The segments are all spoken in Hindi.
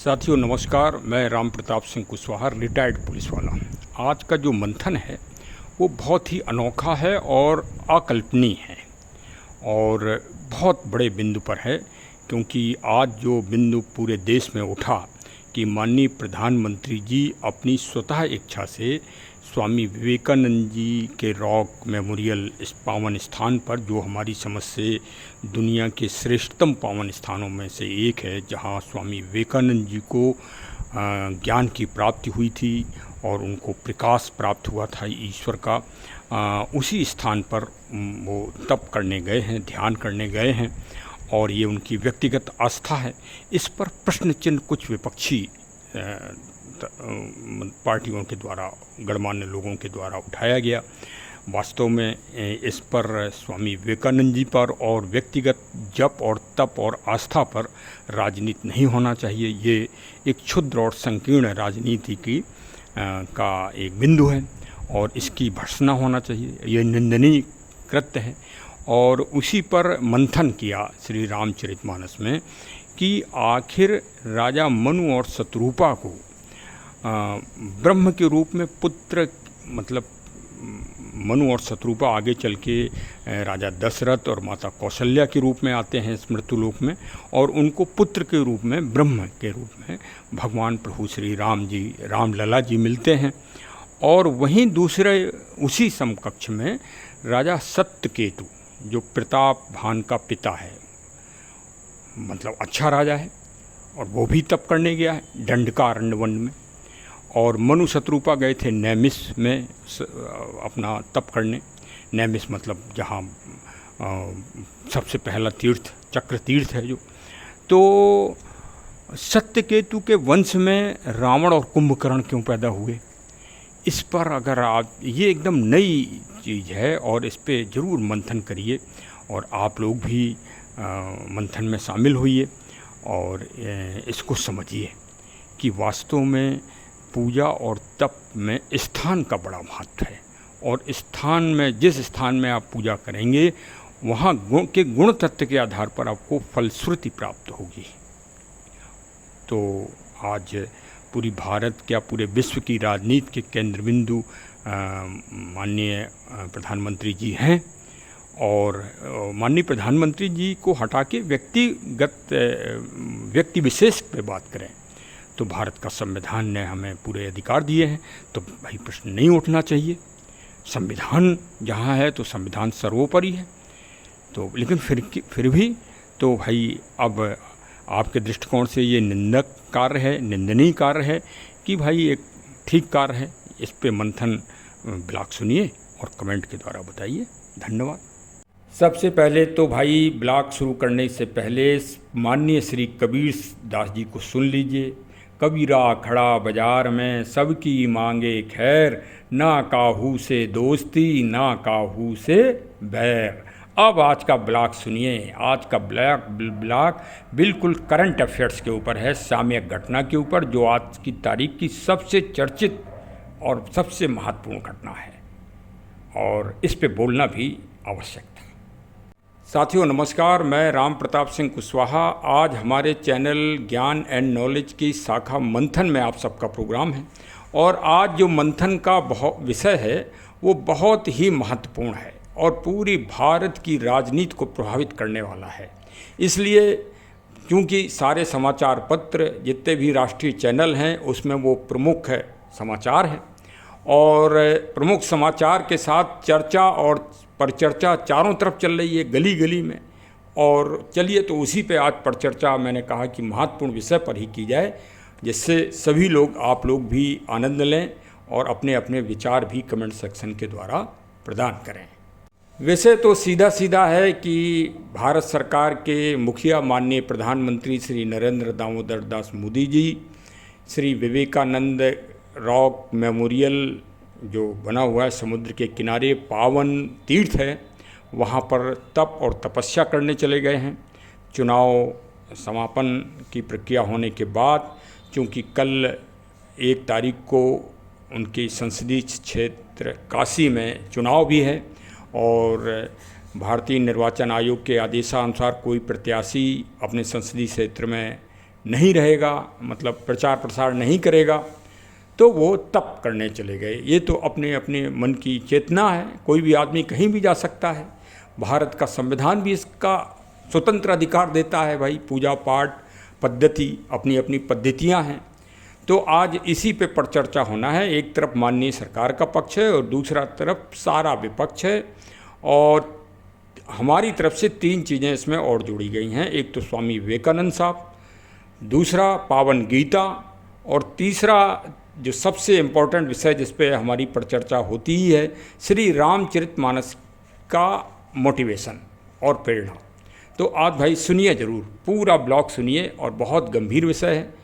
साथियों नमस्कार, मैं राम प्रताप सिंह कुशवाहा, रिटायर्ड पुलिस वाला। आज का जो मंथन है वो बहुत ही अनोखा है और अकल्पनीय है और बहुत बड़े बिंदु पर है, क्योंकि आज जो बिंदु पूरे देश में उठा कि माननीय प्रधानमंत्री जी अपनी स्वतः इच्छा से स्वामी विवेकानंद जी के रॉक मेमोरियल इस पावन स्थान पर, जो हमारी समझ से दुनिया के श्रेष्ठतम पावन स्थानों में से एक है, जहां स्वामी विवेकानंद जी को ज्ञान की प्राप्ति हुई थी और उनको प्रकाश प्राप्त हुआ था ईश्वर का, उसी स्थान पर वो तप करने गए हैं, ध्यान करने गए हैं और ये उनकी व्यक्तिगत आस्था है। इस पर प्रश्न चिन्ह कुछ विपक्षी पार्टियों के द्वारा, गणमान्य लोगों के द्वारा उठाया गया। वास्तव में इस पर स्वामी विवेकानंद जी पर और व्यक्तिगत जप और तप और आस्था पर राजनीति नहीं होना चाहिए। ये एक क्षुद्र और संकीर्ण राजनीति की का एक बिंदु है और इसकी भर्त्सना होना चाहिए। ये निंदनीय कृत्य है और उसी पर मंथन किया श्री रामचरितमानस में कि आखिर राजा मनु और शत्रुपा को ब्रह्म के रूप में पुत्र, मतलब मनु और शत्रुपा आगे चल के राजा दशरथ और माता कौशल्या के रूप में आते हैं स्मृतुलोक में, और उनको पुत्र के रूप में, ब्रह्म के रूप में भगवान प्रभु श्री राम जी, रामलला जी मिलते हैं। और वहीं दूसरे उसी समकक्ष में राजा सत्यकेतु, जो प्रताप भान का पिता है, मतलब अच्छा राजा है, और वो भी तप करने गया है दंडकारण्य वन में। और मनु शत्रुपा गए थे नैमिष में अपना तप करने। नैमिष मतलब जहाँ सबसे पहला तीर्थ चक्र तीर्थ है जो। तो सत्यकेतु के वंश में रावण और कुंभकर्ण क्यों पैदा हुए, इस पर अगर आप, ये एकदम नई चीज़ है और इस पे ज़रूर मंथन करिए और आप लोग भी मंथन में शामिल होइए और इसको समझिए कि वास्तव में पूजा और तप में स्थान का बड़ा महत्व है और स्थान में, जिस स्थान में आप पूजा करेंगे वहाँ गुण तत्व के आधार पर आपको फलश्रुति प्राप्त होगी। तो आज पूरी भारत, क्या पूरे विश्व की राजनीति के केंद्र बिंदु माननीय प्रधानमंत्री जी हैं और माननीय प्रधानमंत्री जी को हटा के व्यक्ति विशेष पे बात करें तो भारत का संविधान ने हमें पूरे अधिकार दिए हैं, तो भाई प्रश्न नहीं उठना चाहिए। संविधान जहाँ है तो संविधान सर्वोपरि है। तो लेकिन फिर भी तो भाई अब आपके दृष्टिकोण से ये निंदक कार्य है, निंदनीय कार्य है कि भाई एक ठीक कार्य है। इस पे मंथन ब्लॉग सुनिए और कमेंट के द्वारा बताइए। धन्यवाद। सबसे पहले तो भाई ब्लॉग शुरू करने से पहले माननीय श्री कबीर दास जी को सुन लीजिए। कबीरा खड़ा बाजार में सबकी मांगे खैर, ना काहू से दोस्ती ना काहू से बैर। अब आज का ब्लॉग सुनिए। आज का ब्लॉग बिल्कुल करंट अफेयर्स के ऊपर है, सामयिक घटना के ऊपर, जो आज की तारीख की सबसे चर्चित और सबसे महत्वपूर्ण घटना है और इस पे बोलना भी आवश्यक था। साथियों नमस्कार, मैं राम प्रताप सिंह कुशवाहा। आज हमारे चैनल ज्ञान एंड नॉलेज की शाखा मंथन में आप सबका प्रोग्राम है और आज जो मंथन का विषय है वो बहुत ही महत्वपूर्ण है और पूरी भारत की राजनीति को प्रभावित करने वाला है। इसलिए क्योंकि सारे समाचार पत्र, जितने भी राष्ट्रीय चैनल हैं, उसमें वो प्रमुख समाचार हैं और प्रमुख समाचार के साथ चर्चा और परिचर्चा चारों तरफ चल रही है, गली गली में। और चलिए तो उसी पे आज परिचर्चा मैंने कहा कि महत्वपूर्ण विषय पर ही की जाए, जिससे सभी लोग, आप लोग भी आनंद लें और अपने अपने विचार भी कमेंट सेक्शन के द्वारा प्रदान करें। वैसे तो सीधा सीधा है कि भारत सरकार के मुखिया माननीय प्रधानमंत्री श्री नरेंद्र दामोदर दास मोदी जी श्री विवेकानंद रॉक मेमोरियल जो बना हुआ है समुद्र के किनारे, पावन तीर्थ है, वहाँ पर तप और तपस्या करने चले गए हैं। चुनाव समापन की प्रक्रिया होने के बाद, चूँकि कल 1 तारीख को उनके संसदीय क्षेत्र काशी में चुनाव भी है और भारतीय निर्वाचन आयोग के आदेशानुसार कोई प्रत्याशी अपने संसदीय क्षेत्र में नहीं रहेगा, मतलब प्रचार प्रसार नहीं करेगा, तो वो तप करने चले गए। ये तो अपने अपने मन की चेतना है, कोई भी आदमी कहीं भी जा सकता है। भारत का संविधान भी इसका स्वतंत्र अधिकार देता है भाई, पूजा पाठ पद्धति अपनी अपनी पद्धतियां हैं। तो आज इसी पे परिचर्चा होना है। एक तरफ माननीय सरकार का पक्ष है और दूसरा तरफ सारा विपक्ष है, और हमारी तरफ से 3 चीज़ें इसमें और जुड़ी गई हैं। एक तो स्वामी विवेकानंद साहब, दूसरा पावन गीता, और तीसरा जो सबसे इम्पोर्टेंट विषय जिस पे हमारी परिचर्चा होती ही है, श्री रामचरितमानस का मोटिवेशन और प्रेरणा। तो आज भाई सुनिए ज़रूर, पूरा ब्लॉग सुनिए, और बहुत गंभीर विषय है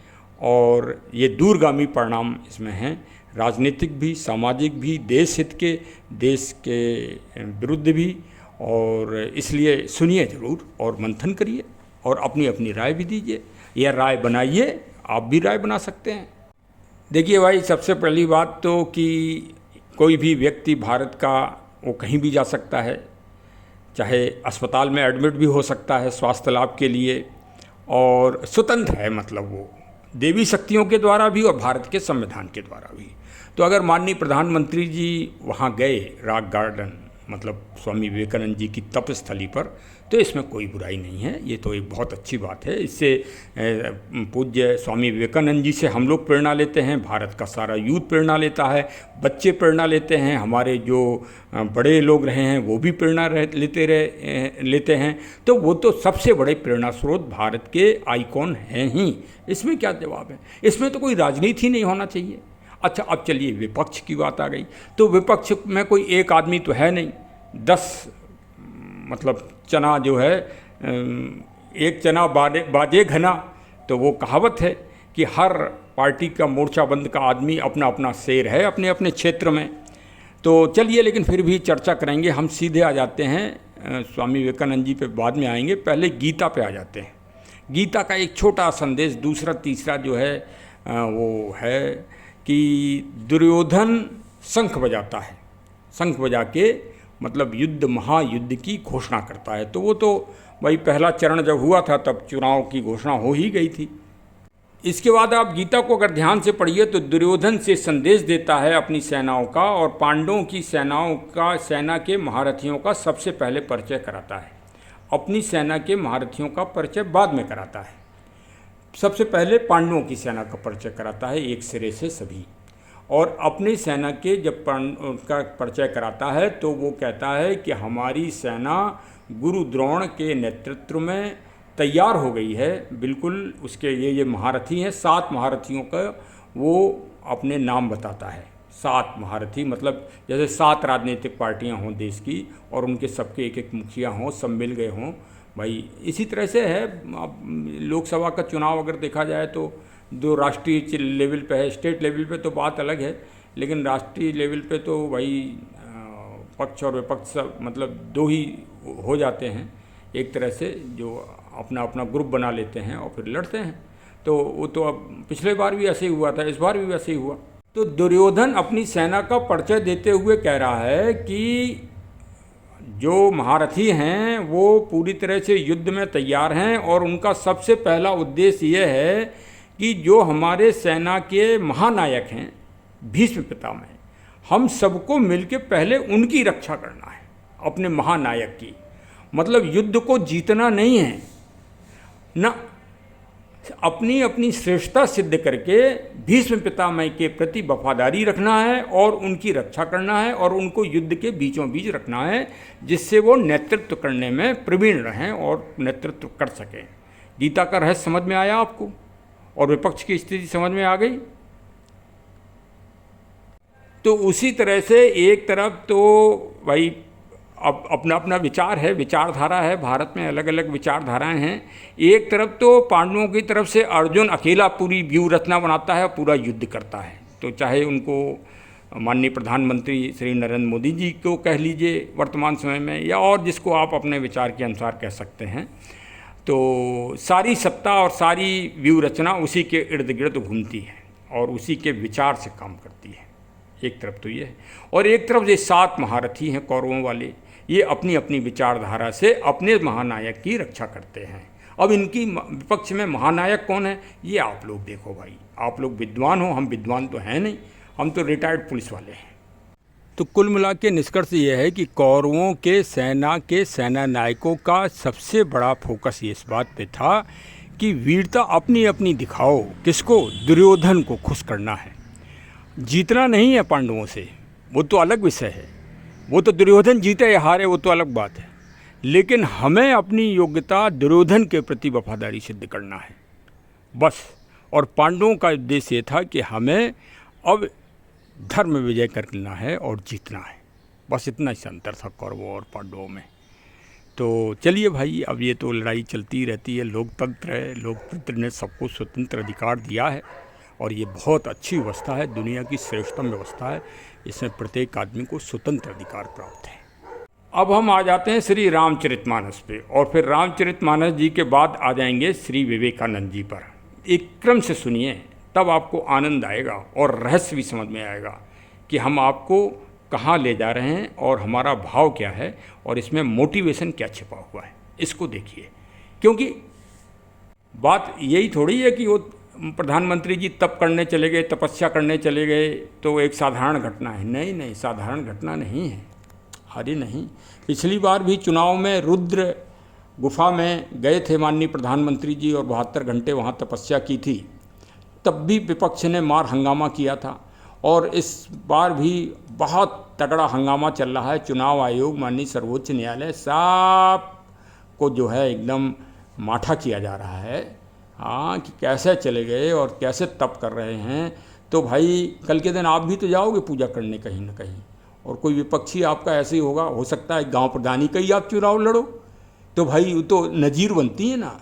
और ये दूरगामी परिणाम इसमें हैं, राजनीतिक भी, सामाजिक भी, देश हित के, देश के विरुद्ध भी। और इसलिए सुनिए ज़रूर और मंथन करिए और अपनी अपनी राय भी दीजिए, या राय बनाइए, आप भी राय बना सकते हैं। देखिए भाई, सबसे पहली बात तो कि कोई भी व्यक्ति भारत का वो कहीं भी जा सकता है, चाहे अस्पताल में एडमिट भी हो सकता है स्वास्थ्य लाभ के लिए, और स्वतंत्र है, मतलब वो देवी शक्तियों के द्वारा भी और भारत के संविधान के द्वारा भी। तो अगर माननीय प्रधानमंत्री जी वहाँ गए रॉक गार्डन, मतलब स्वामी विवेकानंद जी की तपस्थली पर, तो इसमें कोई बुराई नहीं है, ये तो एक बहुत अच्छी बात है। इससे पूज्य स्वामी विवेकानंद जी से हम लोग प्रेरणा लेते हैं, भारत का सारा यूथ प्रेरणा लेता है, बच्चे प्रेरणा लेते हैं, हमारे जो बड़े लोग रहे हैं वो भी प्रेरणा लेते हैं। तो वो तो सबसे बड़े प्रेरणा स्रोत भारत के आइकॉन हैं ही, इसमें क्या जवाब है, इसमें तो कोई राजनीति नहीं होना चाहिए। अच्छा, अब चलिए विपक्ष की बात आ गई, तो विपक्ष में कोई एक आदमी तो है नहीं, 10 मतलब चना जो है, एक चना बाजे घना, तो वो कहावत है कि हर पार्टी का मोर्चाबंद का आदमी अपना अपना शेर है अपने अपने क्षेत्र में। तो चलिए, लेकिन फिर भी चर्चा करेंगे, हम सीधे आ जाते हैं स्वामी विवेकानंद जी पे बाद में आएंगे, पहले गीता पे आ जाते हैं। गीता का एक छोटा संदेश, दूसरा तीसरा जो है वो है कि दुर्योधन शंख बजाता है, शंख बजा के मतलब युद्ध, महायुद्ध की घोषणा करता है। तो वो तो भाई पहला चरण जब हुआ था तब चुनाव की घोषणा हो ही गई थी। इसके बाद आप गीता को अगर ध्यान से पढ़िए तो दुर्योधन से संदेश देता है अपनी सेनाओं का, और पांडवों की सेनाओं का, सेना के महारथियों का सबसे पहले परिचय कराता है। अपनी सेना के महारथियों का परिचय बाद में कराता है, सबसे पहले पांडवों की सेना का परिचय कराता है एक सिरे से सभी। और अपनी सेना के जब का परिचय कराता है तो वो कहता है कि हमारी सेना गुरु द्रोण के नेतृत्व में तैयार हो गई है, बिल्कुल उसके ये महारथी हैं। 7 महारथियों का वो अपने नाम बताता है। 7 महारथी मतलब जैसे 7 राजनीतिक पार्टियां हों देश की, और उनके सबके एक एक मुखिया हों, सब मिल गए हों भाई। इसी तरह से है, अब लोकसभा का चुनाव अगर देखा जाए तो जो राष्ट्रीय लेवल पे है, स्टेट लेवल पे तो बात अलग है, लेकिन राष्ट्रीय लेवल पे तो भाई पक्ष और विपक्ष सब मतलब 2 ही हो जाते हैं एक तरह से, जो अपना अपना ग्रुप बना लेते हैं और फिर लड़ते हैं। तो वो तो अब पिछले बार भी ऐसे ही हुआ था, इस बार भी वैसे ही हुआ। तो दुर्योधन अपनी सेना का परिचय देते हुए कह रहा है कि जो महारथी हैं वो पूरी तरह से युद्ध में तैयार हैं, और उनका सबसे पहला उद्देश्य ये है कि जो हमारे सेना के महानायक हैं भीष्म पितामह, हम सबको मिलके पहले उनकी रक्षा करना है, अपने महानायक की। मतलब युद्ध को जीतना नहीं है ना, अपनी अपनी श्रेष्ठता सिद्ध करके भीष्म पितामह के प्रति वफादारी रखना है और उनकी रक्षा करना है, और उनको युद्ध के बीचों बीच रखना है, जिससे वो नेतृत्व करने में प्रवीण रहें और नेतृत्व कर सकें। गीता का रहस्य समझ में आया आपको, और विपक्ष की स्थिति समझ में आ गई। तो उसी तरह से एक तरफ तो भाई अब अपना अपना विचार है, विचारधारा है, भारत में अलग अलग विचारधाराएं हैं। एक तरफ तो पांडवों की तरफ से अर्जुन अकेला पूरी व्यूह रचना बनाता है, पूरा युद्ध करता है। तो चाहे उनको माननीय प्रधानमंत्री श्री नरेंद्र मोदी जी को कह लीजिए वर्तमान समय में, या और जिसको आप अपने विचार के अनुसार कह सकते हैं, तो सारी सत्ता और सारी व्यूह रचना उसी के इर्द गिर्द घूमती है और उसी के विचार से काम करती है। एक तरफ तो ये है, और एक तरफ ये 7 महारथी हैं कौरवों वाले, ये अपनी अपनी विचारधारा से अपने महानायक की रक्षा करते हैं। अब इनकी विपक्ष में महानायक कौन है, ये आप लोग देखो भाई। आप लोग विद्वान हो, हम विद्वान तो हैं नहीं, हम तो रिटायर्ड पुलिस वाले हैं। तो कुल मिला के निष्कर्ष ये है कि कौरवों के सेना नायकों का सबसे बड़ा फोकस ये इस बात पे था कि वीरता अपनी अपनी दिखाओ। किसको? दुर्योधन को खुश करना है। जीतना नहीं है पांडवों से, वो तो अलग विषय है। वो तो दुर्योधन जीते या हारे वो तो अलग बात है, लेकिन हमें अपनी योग्यता दुर्योधन के प्रति वफादारी सिद्ध करना है बस। और पांडवों का उद्देश्य ये था कि हमें अब धर्म विजय करना है और जीतना है, बस इतना ही अंतर था कौरवों और पांडवों में। तो चलिए भाई, अब ये तो लड़ाई चलती रहती है, लोकतंत्र है, लोकतंत्र ने सबको स्वतंत्र अधिकार दिया है और ये बहुत अच्छी व्यवस्था है, दुनिया की श्रेष्ठतम व्यवस्था है। इसमें प्रत्येक आदमी को स्वतंत्र अधिकार प्राप्त है। अब हम आ जाते हैं श्री रामचरितमानस पे, और फिर रामचरितमानस जी के बाद आ जाएंगे श्री विवेकानंद जी पर। एक क्रम से सुनिए, तब आपको आनंद आएगा और रहस्य भी समझ में आएगा कि हम आपको कहाँ ले जा रहे हैं और हमारा भाव क्या है और इसमें मोटिवेशन क्या छिपा हुआ है, इसको देखिए। क्योंकि बात यही थोड़ी है कि वो प्रधानमंत्री जी तप करने चले गए, तपस्या करने चले गए तो एक साधारण घटना है। नहीं नहीं, साधारण घटना नहीं है। अरे नहीं, पिछली बार भी चुनाव में रुद्र गुफा में गए थे माननीय प्रधानमंत्री जी और 72 घंटे वहाँ तपस्या की थी, तब भी विपक्ष ने मार हंगामा किया था। और इस बार भी बहुत तगड़ा हंगामा चल रहा है। चुनाव आयोग, माननीय सर्वोच्च न्यायालय साहब को जो है एकदम माठा किया जा रहा है, हाँ, कि कैसे चले गए और कैसे तप कर रहे हैं। तो भाई कल के दिन आप भी तो जाओगे पूजा करने कहीं ना कहीं, और कोई विपक्षी आपका ऐसे ही होगा, हो सकता है गांव प्रधानी का ही आप चुनाव लड़ो, तो भाई वो तो नज़ीर बनती है ना।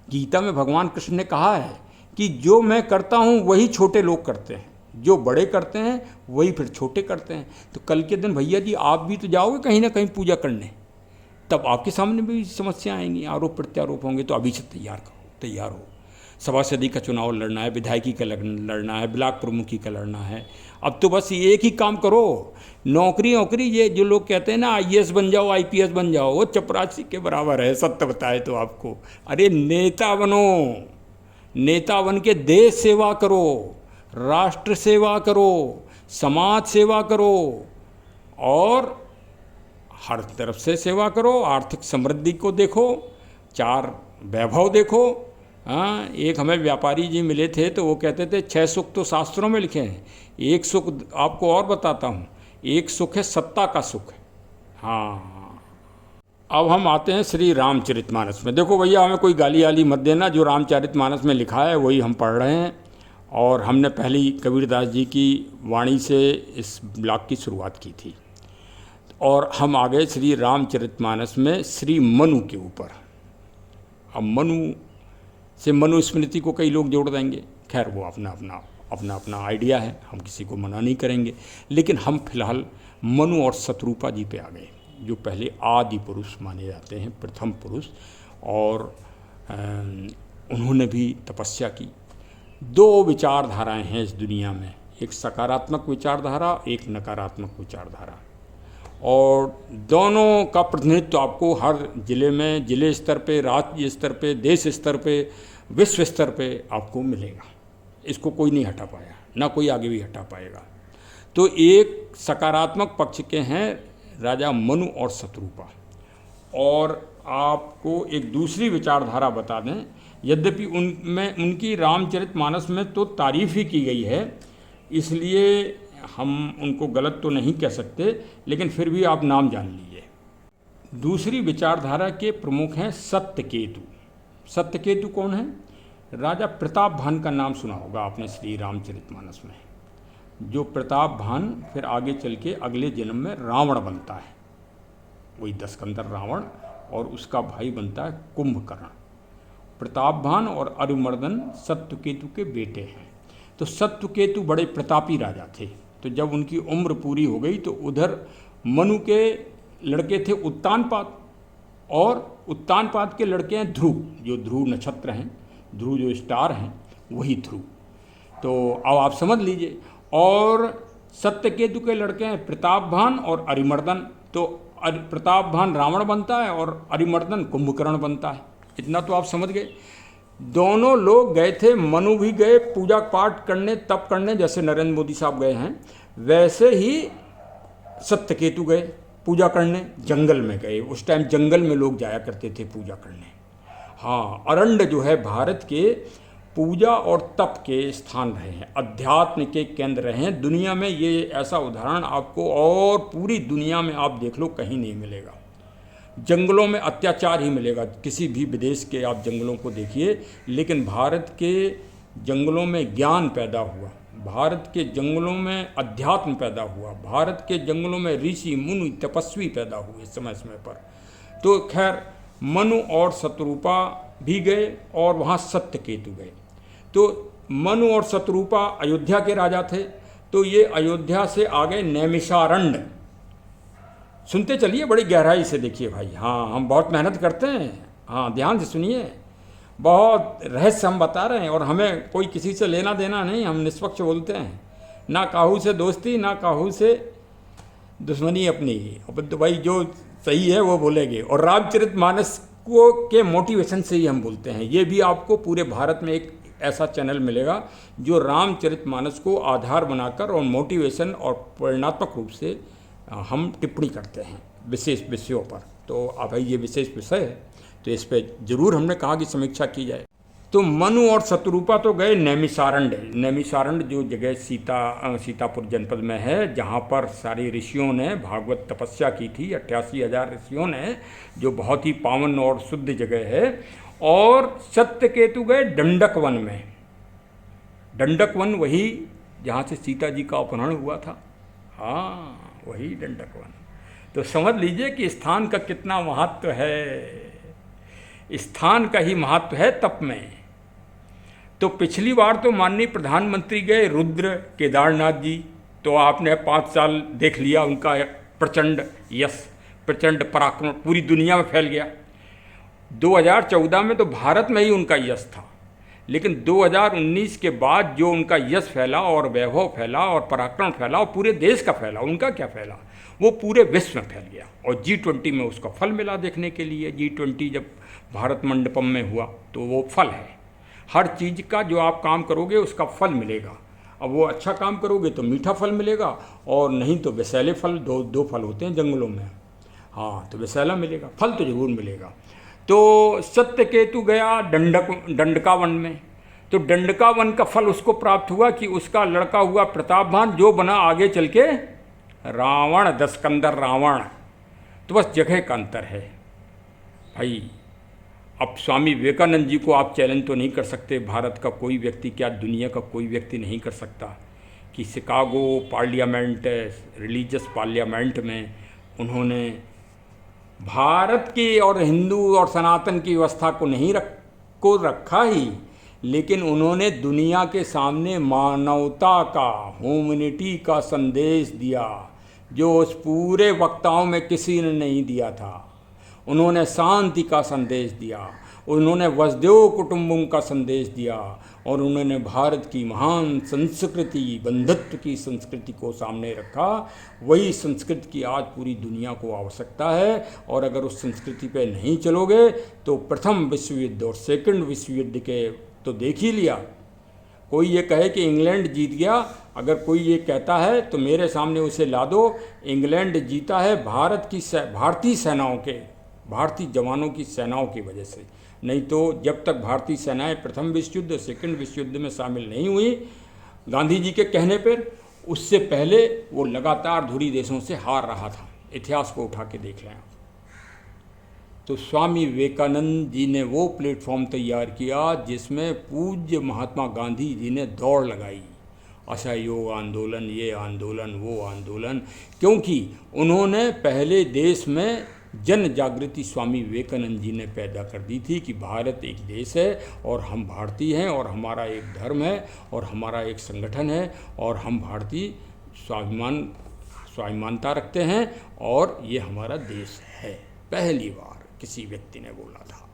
गीता में भगवान कृष्ण ने कहा है कि जो मैं करता हूँ वही छोटे लोग करते हैं, जो बड़े करते हैं वही फिर छोटे करते हैं। तो कल के दिन भैया जी आप भी तो जाओगे कहीं ना कहीं पूजा करने, तब आपके सामने भी समस्या आएंगी, आरोप प्रत्यारोप होंगे। तो अभी से तैयार हो। सभासदी का चुनाव लड़ना है, विधायकी का लड़ना है, ब्लॉक प्रमुखी का लड़ना है। अब तो बस एक ही काम करो, नौकरी ये जो लोग कहते हैं ना IAS बन जाओ, IPS बन जाओ, वो चपरासी के बराबर है, सत्य बताए तो आपको। अरे नेता बनो, नेता बन के देश सेवा करो, राष्ट्र सेवा करो, समाज सेवा करो और हर तरफ से सेवा करो। आर्थिक समृद्धि को देखो, 4 वैभव देखो। हाँ, एक हमें व्यापारी जी मिले थे तो वो कहते थे 6 सुख तो शास्त्रों में लिखे हैं, एक सुख आपको और बताता हूँ, एक सुख है सत्ता का सुख। हाँ, अब हम आते हैं श्री रामचरितमानस में। देखो भैया, हमें कोई गाली वाली मत देना, जो रामचरितमानस में लिखा है वही हम पढ़ रहे हैं। और हमने पहली कबीरदास जी की वाणी से इस ब्लॉग की शुरुआत की थी और हम आ गए श्री रामचरितमानस में श्री मनु के ऊपर। अब मनु से मनुस्मृति को कई लोग जोड़ देंगे, खैर वो अपना आइडिया है, हम किसी को मना नहीं करेंगे। लेकिन हम फिलहाल मनु और शत्रुपा जी पे आ गए, जो पहले आदि पुरुष माने जाते हैं, प्रथम पुरुष। और उन्होंने भी तपस्या की। 2 विचारधाराएं हैं इस दुनिया में, एक सकारात्मक विचारधारा, एक नकारात्मक विचारधारा, और दोनों का प्रतिनिधित्व आपको हर जिले में, जिले स्तर पे, राज्य स्तर पे, देश स्तर पे, विश्व स्तर पे आपको मिलेगा। इसको कोई नहीं हटा पाया, ना कोई आगे भी हटा पाएगा। तो एक सकारात्मक पक्ष के हैं राजा मनु और शत्रुपा। और आपको एक दूसरी विचारधारा बता दें, यद्यपि उनमें उनकी रामचरितमानस में तो तारीफ़ ही की गई है, इसलिए हम उनको गलत तो नहीं कह सकते, लेकिन फिर भी आप नाम जान लीजिए। दूसरी विचारधारा के प्रमुख हैं सत्यकेतु। सत्यकेतु कौन है? राजा प्रतापभान का नाम सुना होगा आपने श्री रामचरितमानस में। जो प्रतापभान फिर आगे चल के अगले जन्म में रावण बनता है, वही दशकंदर रावण, और उसका भाई बनता है कुंभकर्ण। प्रतापभान और अरिमर्दन सत्यकेतु के बेटे हैं। तो सत्यकेतु बड़े प्रतापी राजा थे। तो जब उनकी उम्र पूरी हो गई तो उधर मनु के लड़के थे उत्तानपाद, और उत्तानपाद के लड़के हैं ध्रुव, जो ध्रुव नक्षत्र हैं, ध्रुव जो स्टार हैं, वही ध्रुव। तो अब आप समझ लीजिए। और सत्यकेतु के लड़के हैं प्रतापभान और अरिमर्दन। तो प्रतापभान रावण बनता है और अरिमर्दन कुंभकर्ण बनता है। इतना तो आप समझ गए। दोनों लोग गए थे, मनु भी गए पूजा पाठ करने, तप करने, जैसे नरेंद्र मोदी साहब गए हैं, वैसे ही सत्यकेतु गए पूजा करने, जंगल में गए। उस टाइम जंगल में लोग जाया करते थे पूजा करने। हाँ, अरण्य जो है भारत के पूजा और तप के स्थान रहे हैं, अध्यात्म के केंद्र रहे हैं। दुनिया में ये ऐसा उदाहरण आपको और पूरी दुनिया में आप देख लो, कहीं नहीं मिलेगा। जंगलों में अत्याचार ही मिलेगा, किसी भी विदेश के आप जंगलों को देखिए, लेकिन भारत के जंगलों में ज्ञान पैदा हुआ, भारत के जंगलों में अध्यात्म पैदा हुआ, भारत के जंगलों में ऋषि मुनि तपस्वी पैदा हुए समय समय पर। तो खैर मनु और शत्रुपा भी गए और वहाँ सत्यकेतु गए। तो मनु और शत्रुपा अयोध्या के राजा थे, तो ये अयोध्या से आगे नैमिषारण्य, सुनते चलिए बड़ी गहराई से देखिए भाई। हाँ, हम बहुत मेहनत करते हैं, हाँ ध्यान से सुनिए, बहुत रहस्य हम बता रहे हैं, और हमें कोई किसी से लेना देना नहीं, हम निष्पक्ष बोलते हैं, ना काहू से दोस्ती ना काहू से दुश्मनी अपनी। अब तो भाई जो सही है वो बोलेंगे, और रामचरितमानस को के मोटिवेशन से ही हम बोलते हैं। ये भी आपको पूरे भारत में एक ऐसा चैनल मिलेगा जो रामचरितमानस को आधार बनाकर और मोटिवेशन और प्रेरणात्मक रूप से हम टिप्पणी करते हैं विशेष विषयों पर। तो अब भाई ये विशेष विषय है, तो इस पर जरूर हमने कहा कि समीक्षा की जाए। तो मनु और शत्रुपा तो गए नैमिषारण्य। नैमिषारण्य जो जगह सीतापुर जनपद में है, जहाँ पर सारे ऋषियों ने भागवत तपस्या की थी, 88,000 ऋषियों ने, जो बहुत ही पावन और शुद्ध जगह है। और सत्यकेतु गए दंडक वन में। दंडक वन वही जहाँ से सीता जी का अपहरण हुआ था, हाँ वही दंडक वन। तो समझ लीजिए कि स्थान का कितना महत्व है, स्थान का ही महत्व है तप में। तो पिछली बार तो माननीय प्रधानमंत्री गए रुद्र केदारनाथ जी, तो आपने 5 साल देख लिया उनका प्रचंड यश, प्रचंड पराक्रम पूरी दुनिया में फैल गया। 2014 में तो भारत में ही उनका यश था, लेकिन 2019 के बाद जो उनका यश फैला और वैभव फैला और पराक्रम फैला, और पूरे देश का फैला, उनका क्या फैला, वो पूरे विश्व में फैल गया। और G20 में उसका फल मिला देखने के लिए। G20 जब भारत मंडपम में हुआ तो वो फल है, हर चीज़ का जो आप काम करोगे उसका फल मिलेगा। अब वो अच्छा काम करोगे तो मीठा फल मिलेगा, और नहीं तो विषैले फल, दो फल होते हैं जंगलों में, हाँ तो विषैला मिलेगा, फल तो जरूर मिलेगा। तो सत्यकेतु गया दंडका वन में। तो दंडका वन का फल उसको प्राप्त हुआ कि उसका लड़का हुआ प्रतापवान, जो बना आगे चल के रावण, दशकंदर रावण। तो बस जगह का अंतर है भाई। अब स्वामी विवेकानंद जी को आप चैलेंज तो नहीं कर सकते, भारत का कोई व्यक्ति, क्या दुनिया का कोई व्यक्ति नहीं कर सकता, कि शिकागो पार्लियामेंट, रिलीजियस पार्लियामेंट में उन्होंने भारत की और हिंदू और सनातन की व्यवस्था को नहीं रखा ही, लेकिन उन्होंने दुनिया के सामने मानवता का, ह्यूमैनिटी का संदेश दिया, जो उस पूरे वक्ताओं में किसी ने नहीं दिया था। उन्होंने शांति का संदेश दिया, उन्होंने वसुधैव कुटुंबकम का संदेश दिया, और उन्होंने भारत की महान संस्कृति, बंधुत्व की संस्कृति को सामने रखा। वही संस्कृति की आज पूरी दुनिया को आवश्यकता है, और अगर उस संस्कृति पे नहीं चलोगे तो प्रथम विश्व युद्ध और सेकंड विश्व युद्ध के तो देख ही लिया। कोई ये कहे कि इंग्लैंड जीत गया, अगर कोई ये कहता है तो मेरे सामने उसे ला दो। इंग्लैंड जीता है भारतीय सेनाओं के, भारतीय जवानों की सेनाओं की वजह से, नहीं तो जब तक भारतीय सेनाएं प्रथम विश्व युद्ध और सेकंड विश्व युद्ध में शामिल नहीं हुई गांधी जी के कहने पर, उससे पहले वो लगातार धुरी देशों से हार रहा था। इतिहास को उठा के देख लें। तो स्वामी विवेकानंद जी ने वो प्लेटफॉर्म तैयार किया जिसमें पूज्य महात्मा गांधी जी ने दौड़ लगाई, असहयोग आंदोलन, ये आंदोलन, वो आंदोलन, क्योंकि उन्होंने पहले देश में जन जागृति स्वामी विवेकानंद जी ने पैदा कर दी थी कि भारत एक देश है और हम भारतीय हैं, और हमारा एक धर्म है और हमारा एक संगठन है, और हम भारतीय स्वाभिमानता रखते हैं, और ये हमारा देश है। पहली बार किसी व्यक्ति ने बोला था।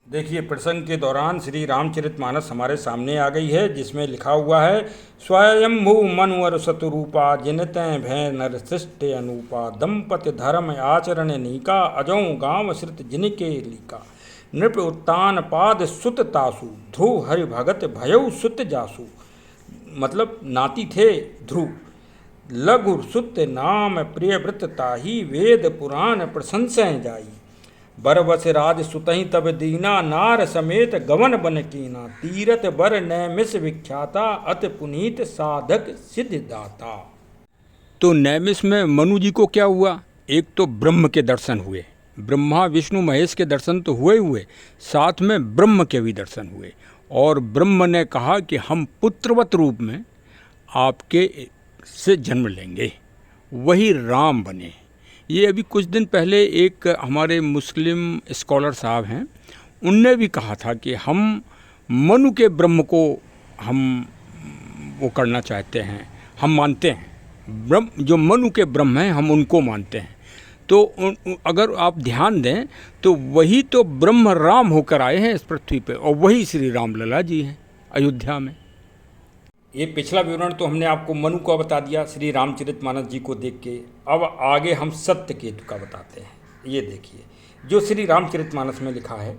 देखिए, प्रसंग के दौरान श्री रामचरितमानस हमारे सामने आ गई है, जिसमें लिखा हुआ है, स्वयंभू मनुवर शतरूपा जिनतें भय नर सृष्ट अनूपा दंपति धर्म आचरण नीका अजों गांव श्रुत जिनके लीका। नृप उत्तान पाद सुत तासु, ध्रुव हरि भगत भयउ सुत जासु। मतलब नाती थे ध्रुव, लघु सुत नाम प्रिय व्रत ताही, वेद पुराण प्रशंसय जाई। बरबस राज सुतहि तब दीना, नार समेत गवन बन कीना। तीरथ बर नैमिष विख्याता, अति पुनीत साधक सिद्धिदाता। तो नैमिष में मनु जी को क्या हुआ? एक तो ब्रह्म के दर्शन हुए, ब्रह्मा विष्णु महेश के दर्शन तो हुए, साथ में ब्रह्म के भी दर्शन हुए। और ब्रह्म ने कहा कि हम पुत्रवत रूप में आपके से जन्म लेंगे, वही राम बने। ये अभी कुछ दिन पहले एक हमारे मुस्लिम स्कॉलर साहब हैं, उनने भी कहा था कि हम मनु के ब्रह्म को हम वो करना चाहते हैं, हम मानते हैं ब्रह्म, जो मनु के ब्रह्म हैं हम उनको मानते हैं। तो अगर आप ध्यान दें तो वही तो ब्रह्म राम होकर आए हैं इस पृथ्वी पे, और वही श्री राम लला जी हैं अयोध्या में। ये पिछला विवरण तो हमने आपको मनु का बता दिया श्री रामचरितमानस जी को देख के। अब आगे हम सत्यकेतु का बताते हैं। ये देखिए जो श्री रामचरितमानस में लिखा है,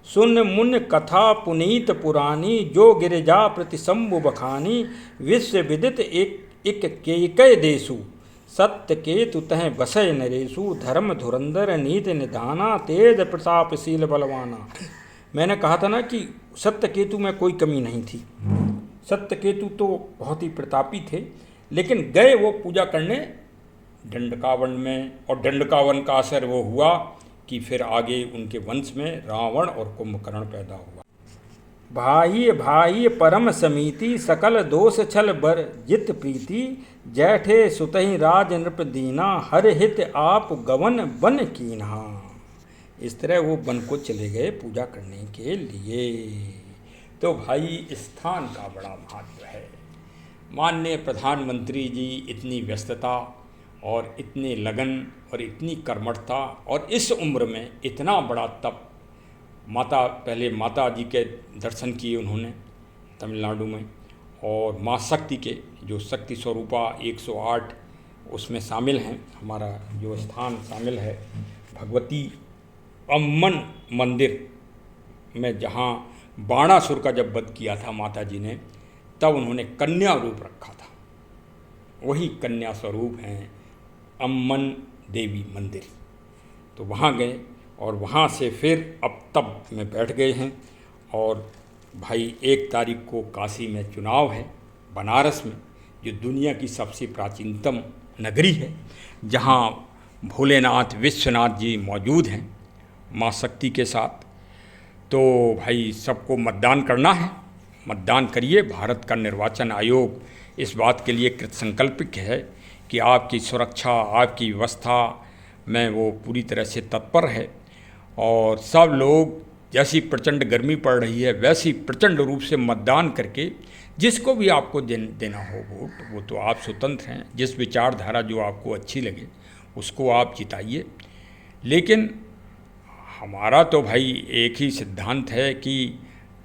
सुन मुन कथा पुनीत पुरानी, जो गिरिजा प्रतिशंभु बखानी। विश्व विदित एक केकय देशु, सत्य केतु तह बसय नरेशु। धर्म धुरंधर नीति निधाना, तेज प्रतापशील बलवाना। मैंने कहा था ना कि सत्य केतु में कोई कमी नहीं थी। सत्य केतु तो बहुत ही प्रतापी थे, लेकिन गए वो पूजा करने दंडकावन में, और दंडकावन का असर वो हुआ कि फिर आगे उनके वंश में रावण और कुंभकर्ण पैदा हुआ। भाई भाई परम समीति, सकल दोष छल बर जित प्रीति। जैठे सुतहि राज नृप दीना, हर हित आप गवन बन कीन्हा। इस तरह वो वन को चले गए पूजा करने के लिए। तो भाई स्थान का बड़ा महत्व है। माननीय प्रधानमंत्री जी इतनी व्यस्तता और इतने लगन और इतनी कर्मठता और इस उम्र में इतना बड़ा तप। पहले माता जी के दर्शन किए उन्होंने तमिलनाडु में, और माँ शक्ति के जो शक्ति स्वरूपा 108 उसमें शामिल हैं। हमारा जो स्थान शामिल है भगवती अम्मन मंदिर में, जहाँ बाणासुर का जब वध किया था माता जी ने, तब उन्होंने कन्या रूप रखा था। वही कन्या स्वरूप हैं अम्मन देवी मंदिर। तो वहाँ गए और वहाँ से फिर अब तब में बैठ गए हैं। और भाई 1 तारीख को काशी में चुनाव है, बनारस में, जो दुनिया की सबसे प्राचीनतम नगरी है, जहाँ भोलेनाथ विश्वनाथ जी मौजूद हैं माँ शक्ति के साथ। तो भाई सबको मतदान करना है, मतदान करिए। भारत का निर्वाचन आयोग इस बात के लिए कृतसंकल्पित है कि आपकी सुरक्षा, आपकी व्यवस्था में वो पूरी तरह से तत्पर है। और सब लोग, जैसी प्रचंड गर्मी पड़ रही है वैसी प्रचंड रूप से मतदान करके जिसको भी आपको देना हो वोट, वो तो आप स्वतंत्र हैं। जिस विचारधारा जो आपको अच्छी लगे उसको आप जिताइए। लेकिन हमारा तो भाई एक ही सिद्धांत है कि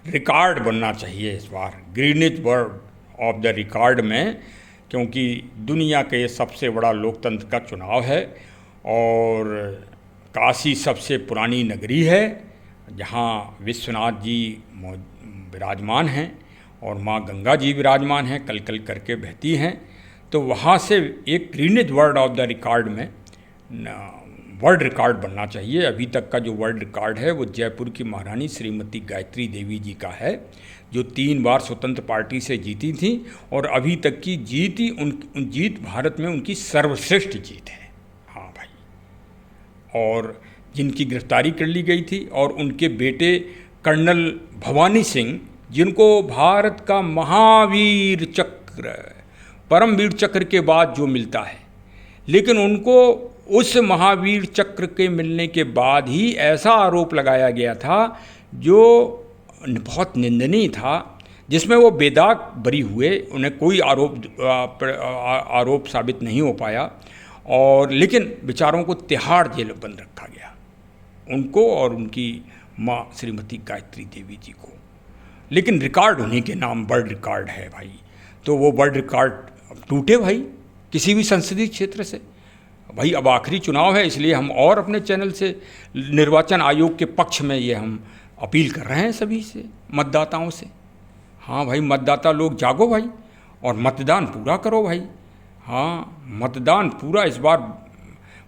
रिकॉर्ड बनना चाहिए इस बार Guinness world of the record में, क्योंकि दुनिया के सबसे बड़ा लोकतंत्र का चुनाव है। और काशी सबसे पुरानी नगरी है, जहाँ विश्वनाथ जी विराजमान हैं और माँ गंगा जी विराजमान हैं, कल कल करके बहती हैं। तो वहाँ से एक Greenidge world of the record में वर्ल्ड रिकॉर्ड बनना चाहिए। अभी तक का जो वर्ल्ड रिकॉर्ड है वो जयपुर की महारानी श्रीमती गायत्री देवी जी का है, जो 3 बार स्वतंत्र पार्टी से जीती थी और अभी तक की जीत भारत में उनकी सर्वश्रेष्ठ जीत है। हाँ भाई। और जिनकी गिरफ्तारी कर ली गई थी, और उनके बेटे कर्नल भवानी सिंह, जिनको भारत का महावीर चक्र, परमवीर चक्र के बाद जो मिलता है, लेकिन उनको उस महावीर चक्र के मिलने के बाद ही ऐसा आरोप लगाया गया था जो बहुत निंदनीय था, जिसमें वो बेदाग बरी हुए, उन्हें कोई आरोप साबित नहीं हो पाया। और लेकिन बेचारों को तिहाड़ जेल बंद रखा गया, उनको और उनकी माँ श्रीमती गायत्री देवी जी को। लेकिन रिकॉर्ड होने के नाम वर्ल्ड रिकॉर्ड है भाई। तो वो वर्ल्ड रिकॉर्ड टूटे भाई किसी भी संसदीय क्षेत्र से। भाई अब आखिरी चुनाव है, इसलिए हम और अपने चैनल से निर्वाचन आयोग के पक्ष में ये हम अपील कर रहे हैं सभी से, मतदाताओं से। हाँ भाई, मतदाता लोग जागो भाई और मतदान पूरा करो भाई। हाँ, मतदान पूरा इस बार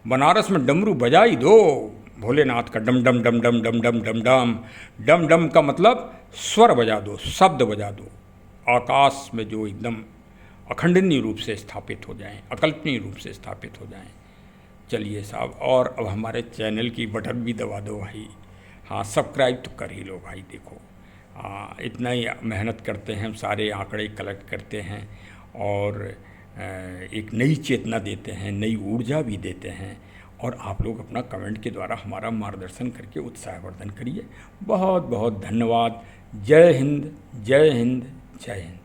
बनारस में डमरू बजा ही दो भोलेनाथ का, डम डम डम डम डम डम डम डम डम डम का मतलब स्वर बजा दो, शब्द बजा दो, आकाश में जो एकदम अखंडनीय रूप से स्थापित हो जाएं, अकल्पनीय रूप से स्थापित हो जाएं। चलिए साहब, और अब हमारे चैनल की बटन भी दबा दो भाई। हाँ, सब्सक्राइब तो कर ही लो भाई। देखो इतना ही मेहनत करते हैं हम, सारे आंकड़े कलेक्ट करते हैं और एक नई चेतना देते हैं, नई ऊर्जा भी देते हैं। और आप लोग अपना कमेंट के द्वारा हमारा मार्गदर्शन करके उत्साहवर्धन करिए। बहुत बहुत धन्यवाद। जय हिंद, जय हिंद, जय हिंद।